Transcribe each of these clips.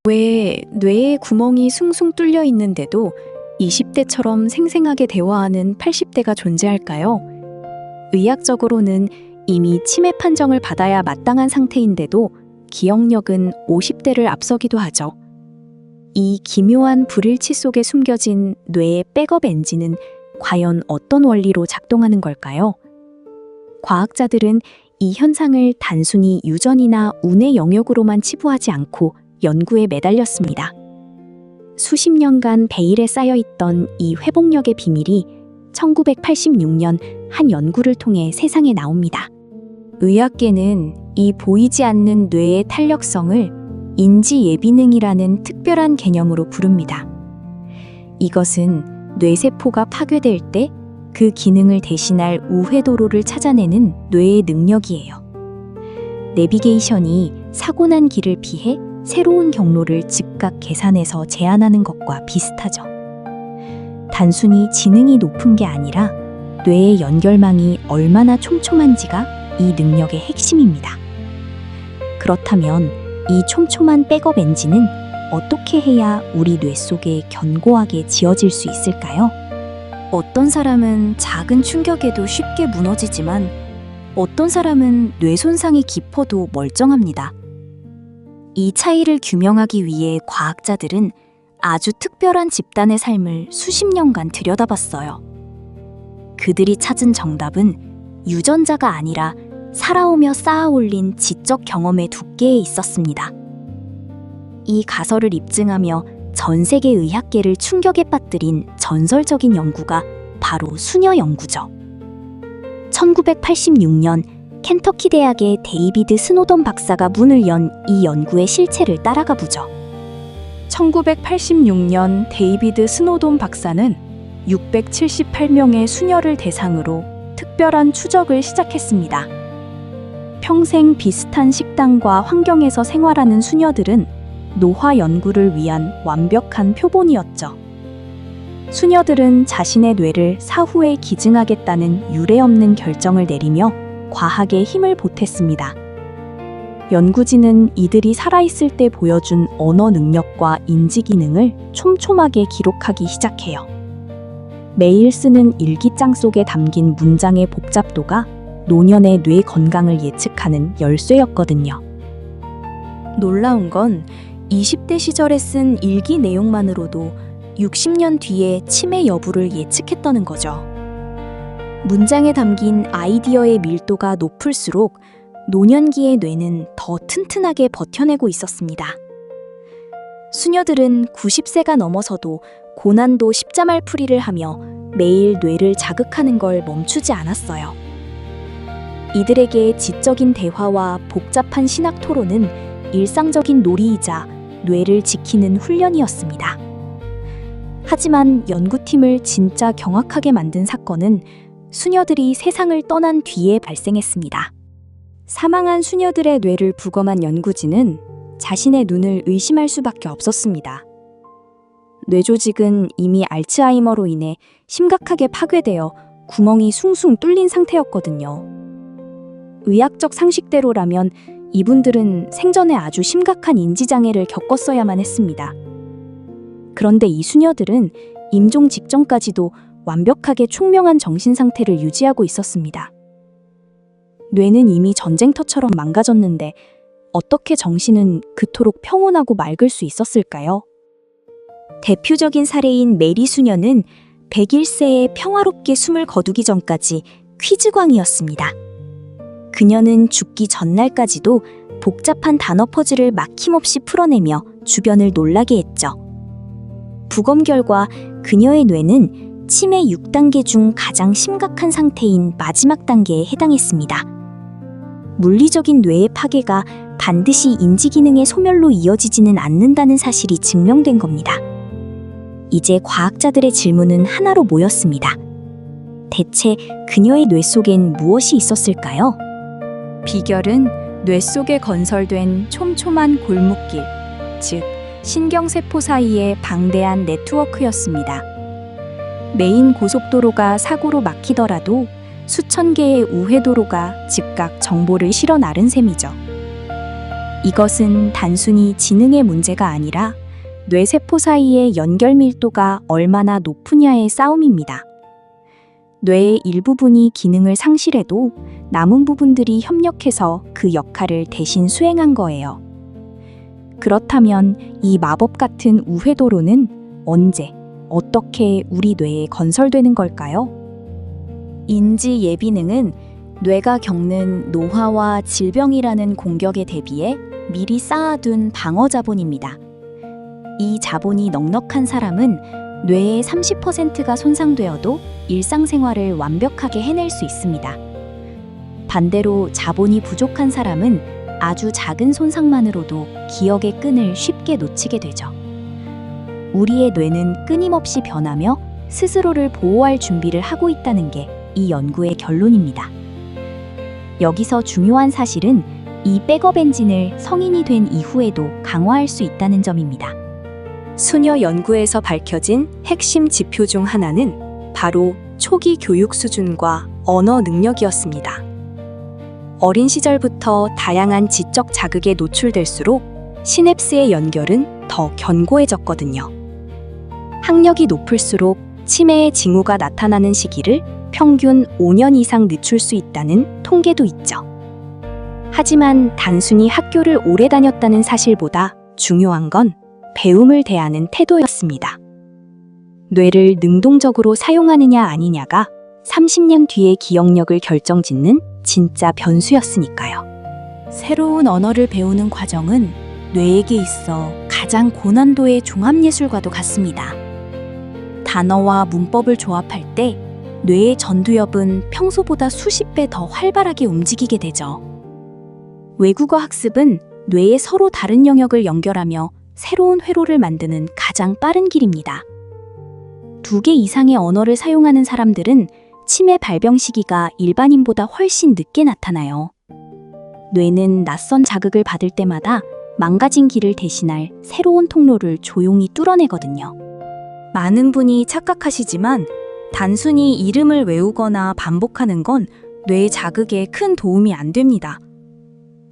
왜 뇌에 구멍이 숭숭 뚫려 있는데도 20대처럼 생생하게 대화하는 80대가 존재할까요? 의학적으로는 이미 치매 판정을 받아야 마땅한 상태인데도 기억력은 50대를 앞서기도 하죠. 이 기묘한 불일치 속에 숨겨진 뇌의 백업 엔진은 과연 어떤 원리로 작동하는 걸까요? 과학자들은 이 현상을 단순히 유전이나 운의 영역으로만 치부하지 않고 연구에 매달렸습니다. 수십 년간 베일에 쌓여있던 이 회복력의 비밀이 1986년 한 연구를 통해 세상에 나옵니다. 의학계는 이 보이지 않는 뇌의 탄력성을 인지예비능이라는 특별한 개념으로 부릅니다. 이것은 뇌세포가 파괴될 때 그 기능을 대신할 우회도로를 찾아내는 뇌의 능력이에요. 내비게이션이 사고 난 길을 피해 새로운 경로를 즉각 계산해서 제안하는 것과 비슷하죠. 단순히 지능이 높은 게 아니라 뇌의 연결망이 얼마나 촘촘한지가 이 능력의 핵심입니다. 그렇다면 이 촘촘한 백업 엔진은 어떻게 해야 우리 뇌 속에 견고하게 지어질 수 있을까요? 어떤 사람은 작은 충격에도 쉽게 무너지지만 어떤 사람은 뇌 손상이 깊어도 멀쩡합니다. 이 차이를 규명하기 위해 과학자들은 아주 특별한 집단의 삶을 수십 년간 들여다봤어요. 그들이 찾은 정답은 유전자가 아니라 살아오며 쌓아올린 지적 경험의 두께에 있었습니다. 이 가설을 입증하며 전 세계 의학계를 충격에 빠뜨린 전설적인 연구가 바로 수녀 연구죠. 1986년 켄터키 대학의 데이비드 스노던 박사가 문을 연 이 연구의 실체를 따라가 보죠. 1986년 데이비드 스노돈 박사는 678명의 수녀를 대상으로 특별한 추적을 시작했습니다. 평생 비슷한 식당과 환경에서 생활하는 수녀들은 노화 연구를 위한 완벽한 표본이었죠. 수녀들은 자신의 뇌를 사후에 기증하겠다는 유례없는 결정을 내리며 과학에 힘을 보탰습니다. 연구진은 이들이 살아있을 때 보여준 언어 능력과 인지 기능을 촘촘하게 기록하기 시작해요. 매일 쓰는 일기장 속에 담긴 문장의 복잡도가 노년의 뇌 건강을 예측하는 열쇠였거든요. 놀라운 건 20대 시절에 쓴 일기 내용만으로도 60년 뒤에 치매 여부를 예측했다는 거죠. 문장에 담긴 아이디어의 밀도가 높을수록 노년기의 뇌는 더 튼튼하게 버텨내고 있었습니다. 수녀들은 90세가 넘어서도 고난도 십자말풀이를 하며 매일 뇌를 자극하는 걸 멈추지 않았어요. 이들에게 지적인 대화와 복잡한 신학 토론은 일상적인 놀이이자 뇌를 지키는 훈련이었습니다. 하지만 연구팀을 진짜 경악하게 만든 사건은 수녀들이 세상을 떠난 뒤에 발생했습니다. 사망한 수녀들의 뇌를 부검한 연구진은 자신의 눈을 의심할 수밖에 없었습니다. 뇌 조직은 이미 알츠하이머로 인해 심각하게 파괴되어 구멍이 숭숭 뚫린 상태였거든요. 의학적 상식대로라면 이분들은 생전에 아주 심각한 인지장애를 겪었어야만 했습니다. 그런데 이 수녀들은 임종 직전까지도 완벽하게 총명한 정신 상태를 유지하고 있었습니다. 뇌는 이미 전쟁터처럼 망가졌는데 어떻게 정신은 그토록 평온하고 맑을 수 있었을까요? 대표적인 사례인 메리 수녀는 101세에 평화롭게 숨을 거두기 전까지 퀴즈광이었습니다. 그녀는 죽기 전날까지도 복잡한 단어 퍼즐을 막힘없이 풀어내며 주변을 놀라게 했죠. 부검 결과 그녀의 뇌는 치매 6단계 중 가장 심각한 상태인 마지막 단계에 해당했습니다. 물리적인 뇌의 파괴가 반드시 인지 기능의 소멸로 이어지지는 않는다는 사실이 증명된 겁니다. 이제 과학자들의 질문은 하나로 모였습니다. 대체 그녀의 뇌 속엔 무엇이 있었을까요? 비결은 뇌 속에 건설된 촘촘한 골목길, 즉 신경세포 사이의 방대한 네트워크였습니다. 메인 고속도로가 사고로 막히더라도 수천 개의 우회도로가 즉각 정보를 실어 나른 셈이죠. 이것은 단순히 지능의 문제가 아니라 뇌세포 사이의 연결 밀도가 얼마나 높으냐의 싸움입니다. 뇌의 일부분이 기능을 상실해도 남은 부분들이 협력해서 그 역할을 대신 수행한 거예요. 그렇다면 이 마법 같은 우회도로는 언제, 어떻게 우리 뇌에 건설되는 걸까요? 인지 예비능은 뇌가 겪는 노화와 질병이라는 공격에 대비해 미리 쌓아둔 방어 자본입니다. 이 자본이 넉넉한 사람은 뇌의 30%가 손상되어도 일상생활을 완벽하게 해낼 수 있습니다. 반대로 자본이 부족한 사람은 아주 작은 손상만으로도 기억의 끈을 쉽게 놓치게 되죠. 우리의 뇌는 끊임없이 변하며 스스로를 보호할 준비를 하고 있다는 게 이 연구의 결론입니다. 여기서 중요한 사실은 이 백업 엔진을 성인이 된 이후에도 강화할 수 있다는 점입니다. 수녀 연구에서 밝혀진 핵심 지표 중 하나는 바로 초기 교육 수준과 언어 능력이었습니다. 어린 시절부터 다양한 지적 자극에 노출될수록 시냅스의 연결은 더 견고해졌거든요. 학력이 높을수록 치매의 징후가 나타나는 시기를 평균 5년 이상 늦출 수 있다는 통계도 있죠. 하지만 단순히 학교를 오래 다녔다는 사실보다 중요한 건 배움을 대하는 태도였습니다. 뇌를 능동적으로 사용하느냐 아니냐가 30년 뒤의 기억력을 결정짓는 진짜 변수였으니까요. 새로운 언어를 배우는 과정은 뇌에게 있어 가장 고난도의 종합예술과도 같습니다. 단어와 문법을 조합할 때 뇌의 전두엽은 평소보다 수십 배 더 활발하게 움직이게 되죠. 외국어 학습은 뇌의 서로 다른 영역을 연결하며 새로운 회로를 만드는 가장 빠른 길입니다. 2개 이상의 언어를 사용하는 사람들은 치매 발병 시기가 일반인보다 훨씬 늦게 나타나요. 뇌는 낯선 자극을 받을 때마다 망가진 길을 대신할 새로운 통로를 조용히 뚫어내거든요. 많은 분이 착각하시지만 단순히 이름을 외우거나 반복하는 건 뇌 자극에 큰 도움이 안 됩니다.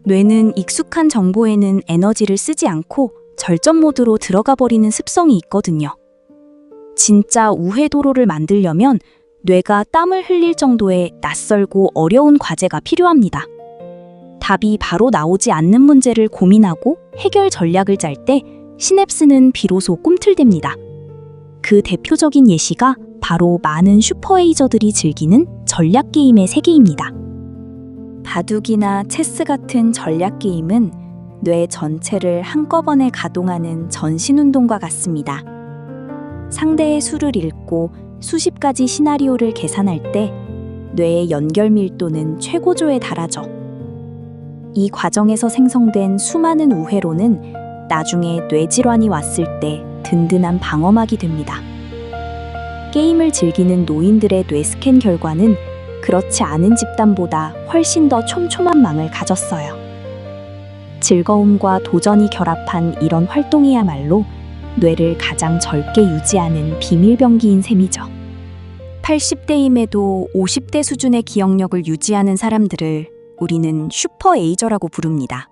뇌는 익숙한 정보에는 에너지를 쓰지 않고 절전 모드로 들어가 버리는 습성이 있거든요. 진짜 우회도로를 만들려면 뇌가 땀을 흘릴 정도의 낯설고 어려운 과제가 필요합니다. 답이 바로 나오지 않는 문제를 고민하고 해결 전략을 짤 때 시냅스는 비로소 꿈틀댑니다. 그 대표적인 예시가 바로 많은 슈퍼에이저들이 즐기는 전략 게임의 세계입니다. 바둑이나 체스 같은 전략 게임은 뇌 전체를 한꺼번에 가동하는 전신운동과 같습니다. 상대의 수를 읽고 수십 가지 시나리오를 계산할 때 뇌의 연결 밀도는 최고조에 달하죠. 이 과정에서 생성된 수많은 우회로는 나중에 뇌질환이 왔을 때 든든한 방어막이 됩니다. 게임을 즐기는 노인들의 뇌 스캔 결과는 그렇지 않은 집단보다 훨씬 더 촘촘한 망을 가졌어요. 즐거움과 도전이 결합한 이런 활동이야말로 뇌를 가장 젊게 유지하는 비밀병기인 셈이죠. 80대임에도 50대 수준의 기억력을 유지하는 사람들을 우리는 슈퍼에이저라고 부릅니다.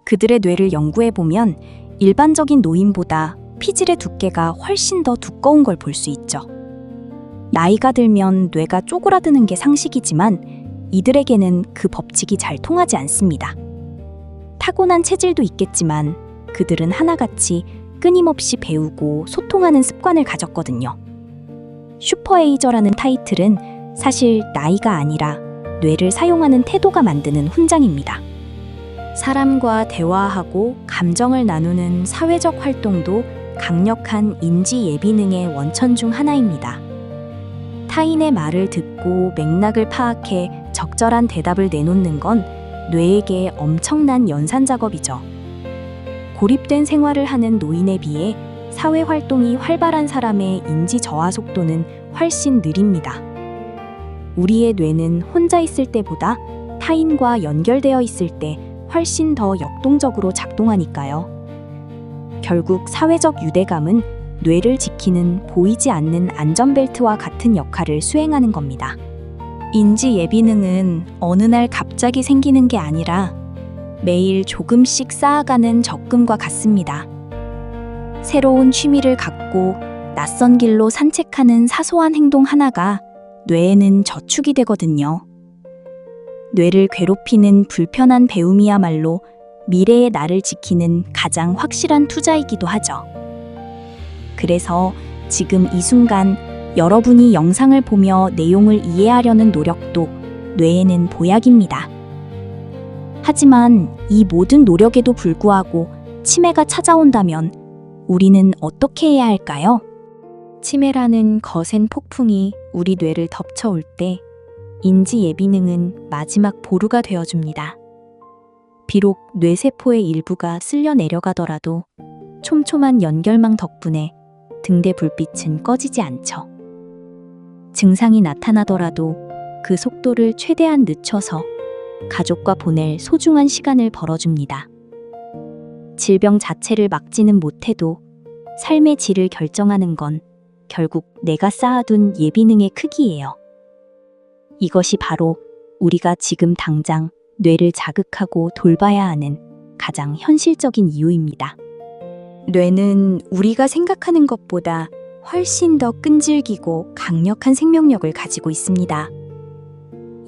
그들의 뇌를 연구해보면 일반적인 노인보다 피질의 두께가 훨씬 더 두꺼운 걸 볼 수 있죠. 나이가 들면 뇌가 쪼그라드는 게 상식이지만 이들에게는 그 법칙이 잘 통하지 않습니다. 타고난 체질도 있겠지만 그들은 하나같이 끊임없이 배우고 소통하는 습관을 가졌거든요. 슈퍼에이저라는 타이틀은 사실 나이가 아니라 뇌를 사용하는 태도가 만드는 훈장입니다. 사람과 대화하고 감정을 나누는 사회적 활동도 강력한 인지 예비능의 원천 중 하나입니다. 타인의 말을 듣고 맥락을 파악해 적절한 대답을 내놓는 건 뇌에게 엄청난 연산 작업이죠. 고립된 생활을 하는 노인에 비해 사회 활동이 활발한 사람의 인지 저하 속도는 훨씬 느립니다. 우리의 뇌는 혼자 있을 때보다 타인과 연결되어 있을 때 훨씬 더 역동적으로 작동하니까요. 결국 사회적 유대감은 뇌를 지키는 보이지 않는 안전벨트와 같은 역할을 수행하는 겁니다. 인지 예비능은 어느 날 갑자기 생기는 게 아니라 매일 조금씩 쌓아가는 적금과 같습니다. 새로운 취미를 갖고 낯선 길로 산책하는 사소한 행동 하나가 뇌에는 저축이 되거든요. 뇌를 괴롭히는 불편한 배움이야말로 미래의 나를 지키는 가장 확실한 투자이기도 하죠. 그래서 지금 이 순간 여러분이 영상을 보며 내용을 이해하려는 노력도 뇌에는 보약입니다. 하지만 이 모든 노력에도 불구하고 치매가 찾아온다면 우리는 어떻게 해야 할까요? 치매라는 거센 폭풍이 우리 뇌를 덮쳐올 때 인지 예비능은 마지막 보루가 되어줍니다. 비록 뇌세포의 일부가 쓸려 내려가더라도 촘촘한 연결망 덕분에 등대 불빛은 꺼지지 않죠. 증상이 나타나더라도 그 속도를 최대한 늦춰서 가족과 보낼 소중한 시간을 벌어줍니다. 질병 자체를 막지는 못해도 삶의 질을 결정하는 건 결국 내가 쌓아둔 예비능의 크기예요. 이것이 바로 우리가 지금 당장 뇌를 자극하고 돌봐야 하는 가장 현실적인 이유입니다. 뇌는 우리가 생각하는 것보다 훨씬 더 끈질기고 강력한 생명력을 가지고 있습니다.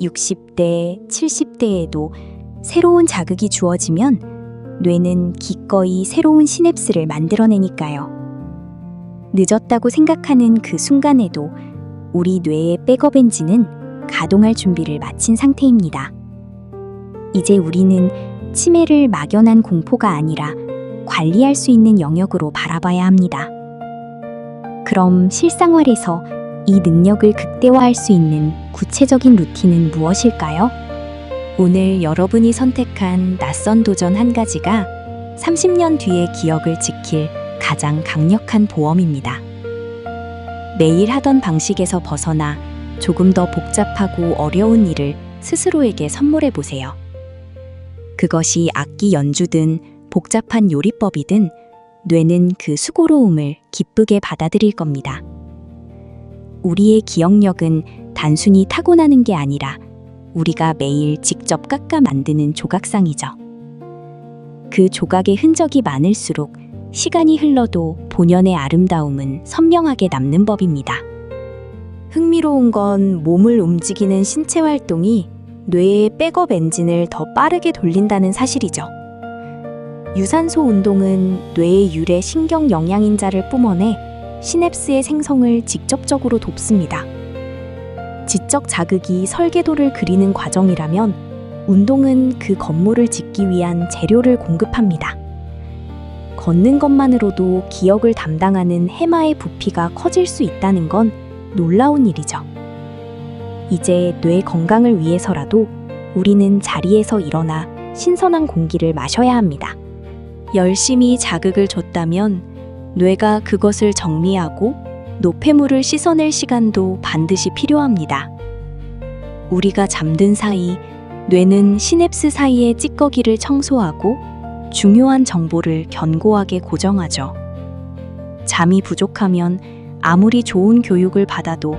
60대, 70대에도 새로운 자극이 주어지면 뇌는 기꺼이 새로운 시냅스를 만들어내니까요. 늦었다고 생각하는 그 순간에도 우리 뇌의 백업 엔진은 가동할 준비를 마친 상태입니다. 이제 우리는 치매를 막연한 공포가 아니라 관리할 수 있는 영역으로 바라봐야 합니다. 그럼 실생활에서 이 능력을 극대화할 수 있는 구체적인 루틴은 무엇일까요? 오늘 여러분이 선택한 낯선 도전 한 가지가 30년 뒤의 기억을 지킬 가장 강력한 보험입니다. 매일 하던 방식에서 벗어나 조금 더 복잡하고 어려운 일을 스스로에게 선물해 보세요. 그것이 악기 연주든 복잡한 요리법이든 뇌는 그 수고로움을 기쁘게 받아들일 겁니다. 우리의 기억력은 단순히 타고나는 게 아니라 우리가 매일 직접 깎아 만드는 조각상이죠. 그 조각의 흔적이 많을수록 시간이 흘러도 본연의 아름다움은 선명하게 남는 법입니다. 흥미로운 건 몸을 움직이는 신체 활동이 뇌의 백업 엔진을 더 빠르게 돌린다는 사실이죠. 유산소 운동은 뇌의 유래 신경 영양인자를 뿜어내 시냅스의 생성을 직접적으로 돕습니다. 지적 자극이 설계도를 그리는 과정이라면 운동은 그 건물을 짓기 위한 재료를 공급합니다. 걷는 것만으로도 기억을 담당하는 해마의 부피가 커질 수 있다는 건 놀라운 일이죠. 이제 뇌 건강을 위해서라도 우리는 자리에서 일어나 신선한 공기를 마셔야 합니다. 열심히 자극을 줬다면 뇌가 그것을 정리하고 노폐물을 씻어낼 시간도 반드시 필요합니다. 우리가 잠든 사이 뇌는 시냅스 사이의 찌꺼기를 청소하고 중요한 정보를 견고하게 고정하죠. 잠이 부족하면 아무리 좋은 교육을 받아도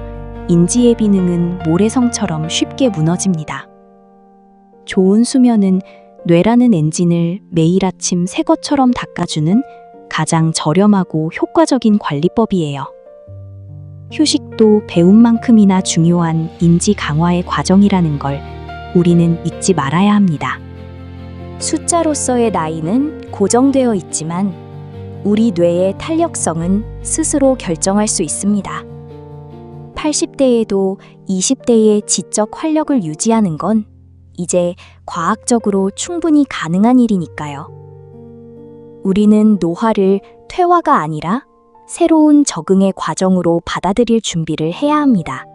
인지예비능은 모래성처럼 쉽게 무너집니다. 좋은 수면은 뇌라는 엔진을 매일 아침 새 것처럼 닦아주는 가장 저렴하고 효과적인 관리법이에요. 휴식도 배움만큼이나 중요한 인지 강화의 과정이라는 걸 우리는 잊지 말아야 합니다. 숫자로서의 나이는 고정되어 있지만 우리 뇌의 탄력성은 스스로 결정할 수 있습니다. 80대에도 20대의 지적 활력을 유지하는 건 이제 과학적으로 충분히 가능한 일이니까요. 우리는 노화를 퇴화가 아니라 새로운 적응의 과정으로 받아들일 준비를 해야 합니다.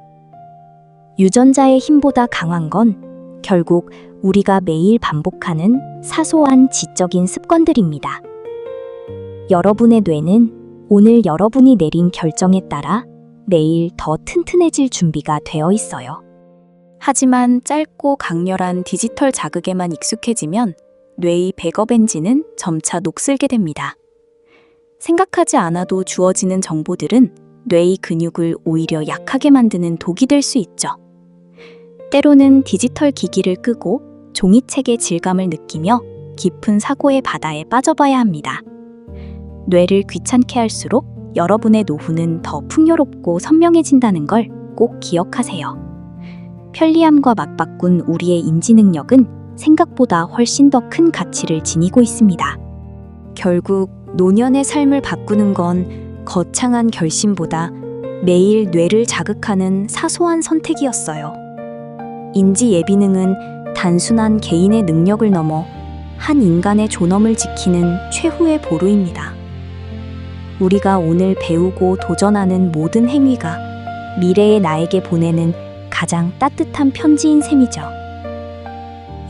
유전자의 힘보다 강한 건 결국 우리가 매일 반복하는 사소한 지적인 습관들입니다. 여러분의 뇌는 오늘 여러분이 내린 결정에 따라 내일 더 튼튼해질 준비가 되어 있어요. 하지만 짧고 강렬한 디지털 자극에만 익숙해지면 뇌의 백업 엔진은 점차 녹슬게 됩니다. 생각하지 않아도 주어지는 정보들은 뇌의 근육을 오히려 약하게 만드는 독이 될 수 있죠. 때로는 디지털 기기를 끄고 종이책의 질감을 느끼며 깊은 사고의 바다에 빠져봐야 합니다. 뇌를 귀찮게 할수록 여러분의 노후는 더 풍요롭고 선명해진다는 걸 꼭 기억하세요. 편리함과 맞바꾼 우리의 인지 능력은 생각보다 훨씬 더 큰 가치를 지니고 있습니다. 결국 노년의 삶을 바꾸는 건 거창한 결심보다 매일 뇌를 자극하는 사소한 선택이었어요. 인지 예비능은 단순한 개인의 능력을 넘어 한 인간의 존엄을 지키는 최후의 보루입니다. 우리가 오늘 배우고 도전하는 모든 행위가 미래의 나에게 보내는 가장 따뜻한 편지인 셈이죠.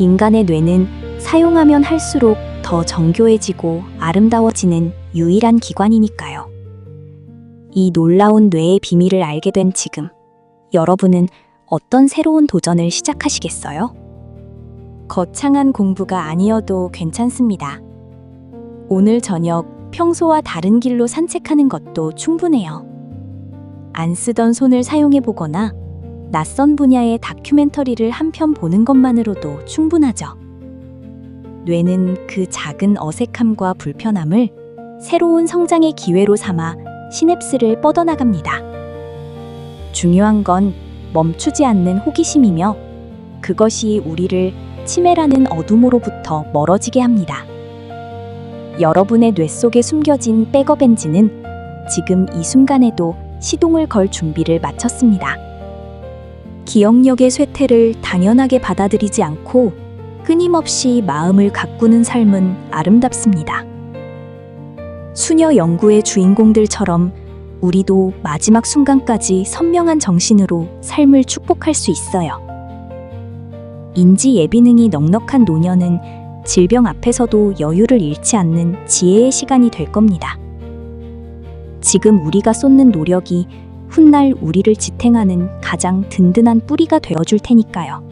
인간의 뇌는 사용하면 할수록 더 정교해지고 아름다워지는 유일한 기관이니까요. 이 놀라운 뇌의 비밀을 알게 된 지금, 여러분은 어떤 새로운 도전을 시작하시겠어요? 거창한 공부가 아니어도 괜찮습니다. 오늘 저녁 평소와 다른 길로 산책하는 것도 충분해요. 안 쓰던 손을 사용해보거나 낯선 분야의 다큐멘터리를 한 편 보는 것만으로도 충분하죠. 뇌는 그 작은 어색함과 불편함을 새로운 성장의 기회로 삼아 시냅스를 뻗어나갑니다. 중요한 건 멈추지 않는 호기심이며 그것이 우리를 치매라는 어둠으로부터 멀어지게 합니다. 여러분의 뇌 속에 숨겨진 백업 엔진은 지금 이 순간에도 시동을 걸 준비를 마쳤습니다. 기억력의 쇠퇴를 당연하게 받아들이지 않고 끊임없이 마음을 가꾸는 삶은 아름답습니다. 수녀 연구의 주인공들처럼 우리도 마지막 순간까지 선명한 정신으로 삶을 축복할 수 있어요. 인지 예비능이 넉넉한 노년은 질병 앞에서도 여유를 잃지 않는 지혜의 시간이 될 겁니다. 지금 우리가 쏟는 노력이 훗날 우리를 지탱하는 가장 든든한 뿌리가 되어줄 테니까요.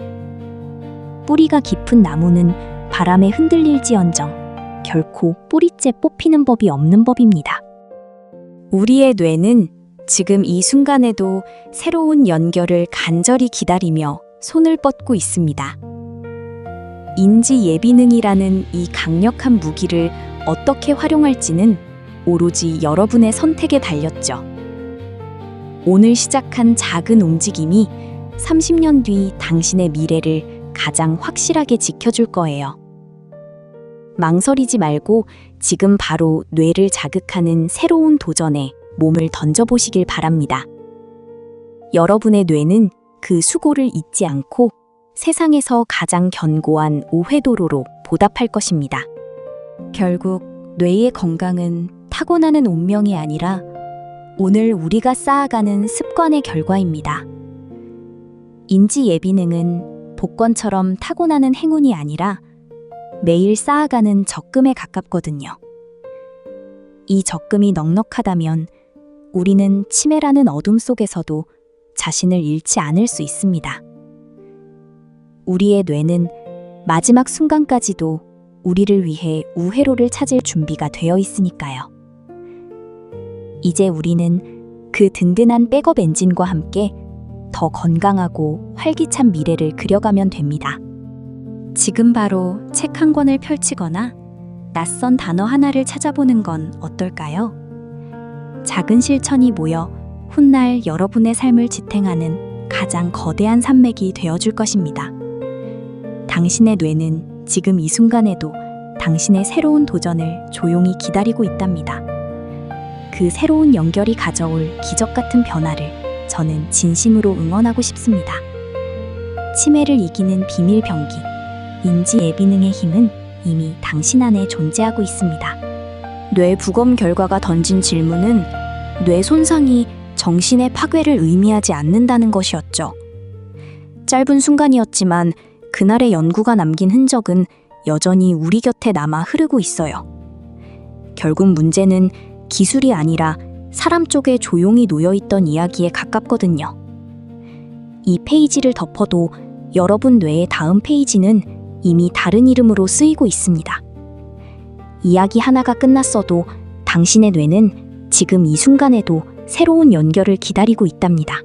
뿌리가 깊은 나무는 바람에 흔들릴지언정 결코 뿌리째 뽑히는 법이 없는 법입니다. 우리의 뇌는 지금 이 순간에도 새로운 연결을 간절히 기다리며 손을 뻗고 있습니다. 인지 예비능이라는 이 강력한 무기를 어떻게 활용할지는 오로지 여러분의 선택에 달렸죠. 오늘 시작한 작은 움직임이 30년 뒤 당신의 미래를 가장 확실하게 지켜줄 거예요. 망설이지 말고 지금 바로 뇌를 자극하는 새로운 도전에 몸을 던져보시길 바랍니다. 여러분의 뇌는 그 수고를 잊지 않고 세상에서 가장 견고한 오회도로로 보답할 것입니다. 결국 뇌의 건강은 타고나는 운명이 아니라 오늘 우리가 쌓아가는 습관의 결과입니다. 인지 예비능은 복권처럼 타고나는 행운이 아니라 매일 쌓아가는 적금에 가깝거든요. 이 적금이 넉넉하다면 우리는 치매라는 어둠 속에서도 자신을 잃지 않을 수 있습니다. 우리의 뇌는 마지막 순간까지도 우리를 위해 우회로를 찾을 준비가 되어 있으니까요. 이제 우리는 그 든든한 백업 엔진과 함께 더 건강하고 활기찬 미래를 그려가면 됩니다. 지금 바로 책 한 권을 펼치거나 낯선 단어 하나를 찾아보는 건 어떨까요? 작은 실천이 모여 훗날 여러분의 삶을 지탱하는 가장 거대한 산맥이 되어줄 것입니다. 당신의 뇌는 지금 이 순간에도 당신의 새로운 도전을 조용히 기다리고 있답니다. 그 새로운 연결이 가져올 기적 같은 변화를 저는 진심으로 응원하고 싶습니다. 치매를 이기는 비밀 병기, 인지 예비능의 힘은 이미 당신 안에 존재하고 있습니다. 뇌 부검 결과가 던진 질문은 뇌 손상이 정신의 파괴를 의미하지 않는다는 것이었죠. 짧은 순간이었지만 그날의 연구가 남긴 흔적은 여전히 우리 곁에 남아 흐르고 있어요. 결국 문제는 기술이 아니라 사람 쪽에 조용히 놓여있던 이야기에 가깝거든요. 이 페이지를 덮어도 여러분 뇌의 다음 페이지는 이미 다른 이름으로 쓰이고 있습니다. 이야기 하나가 끝났어도 당신의 뇌는 지금 이 순간에도 새로운 연결을 기다리고 있답니다.